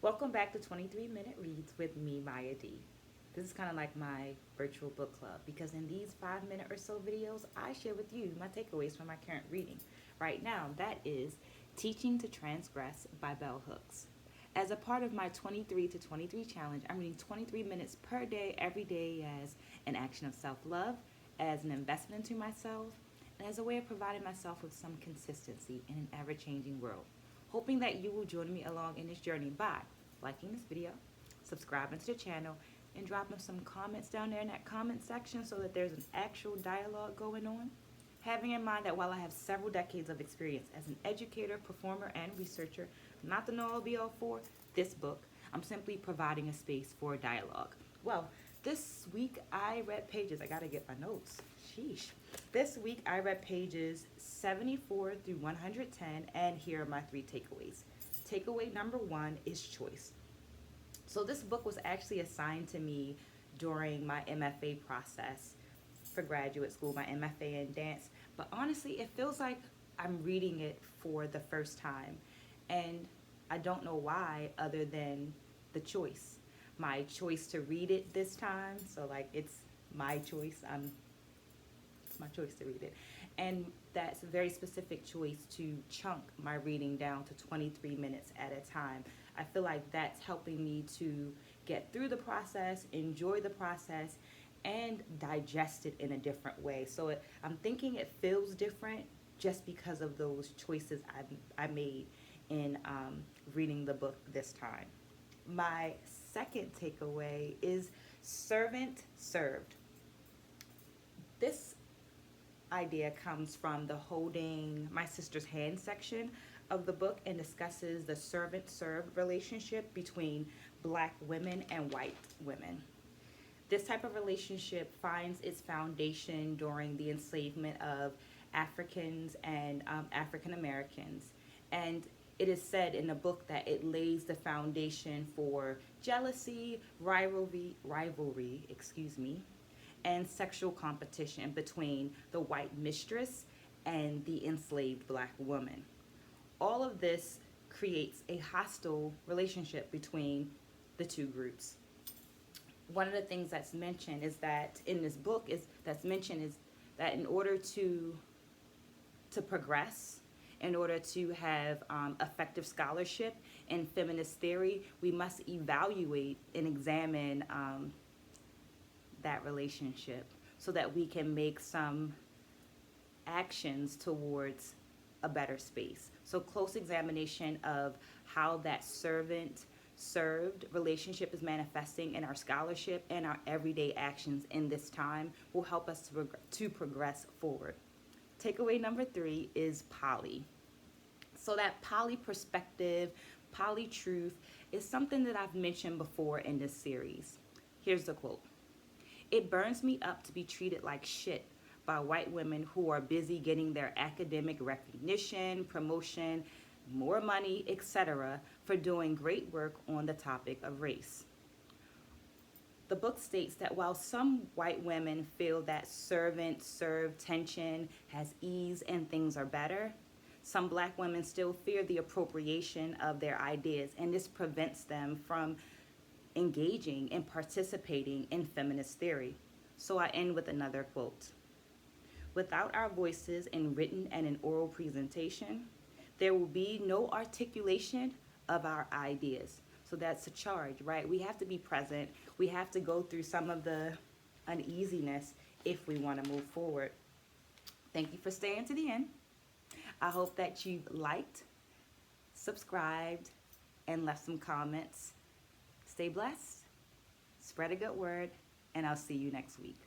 Welcome back to 23-Minute Reads with me, Mya D. This is kind of like my virtual book club because in these 5 minute or so videos, I share with you my takeaways from my current reading. Right now, that is Teaching to Transgress by Bell Hooks. As a part of my 23 to 23 challenge, I'm reading 23 minutes per day, every day as an action of self-love, as an investment into myself, and as a way of providing myself with some consistency in an ever-changing world. Hoping that you will join me along in this journey by liking this video, subscribing to the channel, and dropping some comments down there in that comment section so that there's an actual dialogue going on. Having in mind that while I have several decades of experience as an educator, performer, and researcher, not the know-all be-all for this book, I'm simply providing a space for dialogue. Well, this week I read pages, I gotta get my notes, sheesh. This week I read pages 74 through 110, and here are my 3 takeaways. Takeaway number 1 is choice. So this book was actually assigned to me during my MFA process for graduate school, my MFA in dance. But honestly, it feels like I'm reading it for the first time. And I don't know why other than the choice. My choice to read it this time. So like it's my choice. It's my choice to read it. And that's a very specific choice to chunk my reading down to 23 minutes at a time. I feel like that's helping me to get through the process, enjoy the process, and digest it in a different way. So I'm thinking it feels different just because of those choices I made in reading the book this time. My second takeaway is Servant-Served. This idea comes from the holding my sister's hand section of the book and discusses the servant-served relationship between Black women and white women. This type of relationship finds its foundation during the enslavement of Africans and African Americans, and it is said in the book that it lays the foundation for jealousy, rivalry, and sexual competition between the white mistress and the enslaved Black woman. All of this creates a hostile relationship between the two groups. One of the things that's mentioned is that in this book is that in order to progress, in order to have effective scholarship in feminist theory, we must evaluate and examine that relationship so that we can make some actions towards a better space. So close examination of how that servant-served relationship is manifesting in our scholarship and our everyday actions in this time will help us to progress forward. Takeaway number 3 is poly. So that poly perspective, poly truth is something that I've mentioned before in this series. Here's the quote. "It burns me up to be treated like shit by white women who are busy getting their academic recognition, promotion, more money, etc. for doing great work on the topic of race." The book states that while some white women feel that servant-served tension has eased and things are better, some Black women still fear the appropriation of their ideas, and this prevents them from engaging and participating in feminist theory. So I end with another quote. "Without our voices in written and in oral presentation, there will be no articulation of our ideas." So that's a charge, right? We have to be present. We have to go through some of the uneasiness if we want to move forward. Thank you for staying to the end. I hope that you've liked, subscribed, and left some comments. Stay blessed, spread a good word, and I'll see you next week.